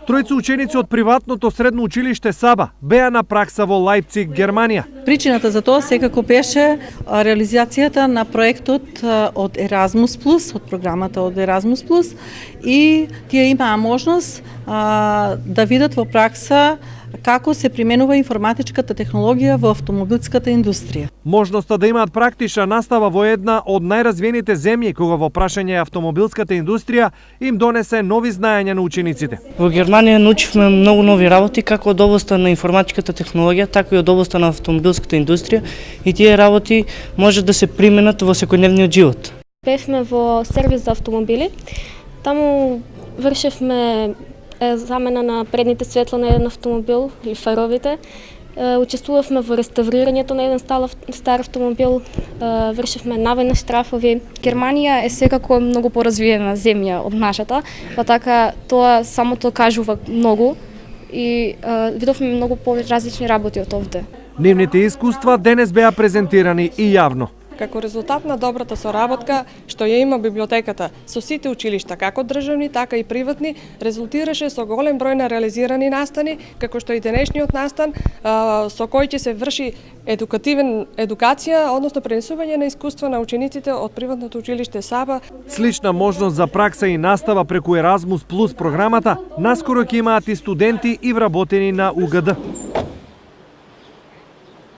Тројца ученици од приватното средно училиште Саба беа на пракса во Лајпциг, Германија. Причината за тоа секако беше реализацијата на проектот од Еразмус Плюс, од програмата од Еразмус Плюс, и тие имаа можност да видат во пракса како се применува информатичката технологија во автомобилската индустрија. Можноста да имаат практична настава во една од најразвиените земји кога во прашање е автомобилската индустрија им донесе нови знаења на учениците. Во Германија научивме многу нови работи како од областа на информатичката технологија, така и од областа на автомобилската индустрија, и тие работи може да се применат во секојдневниот живот. Бевме во сервис за автомобили. Таму вршевме замена на предните светла на еден автомобил или фаровите. Учествувавме во реставрирањето на еден стар автомобил, вршевме навене штрафови. Германија е секако многу поразвиена земја од нашата, па така тоа самото кажува многу и видовме многу поразлични работи од овде. Нивните искуства денес беа презентирани и јавно. Како резултат на добрата соработка што ја има библиотеката со сите училишта, како државни, така и приватни, резултираше со голем број на реализирани настани, како што и денешниот настан, со кој ќе се врши едукација, односно пренесување на искуства на учениците од приватното училиште Саба. Слична можност за пракса и настава преку Еразмус Плюс програмата наскоро ќе имаат и студенти и вработени на УГД.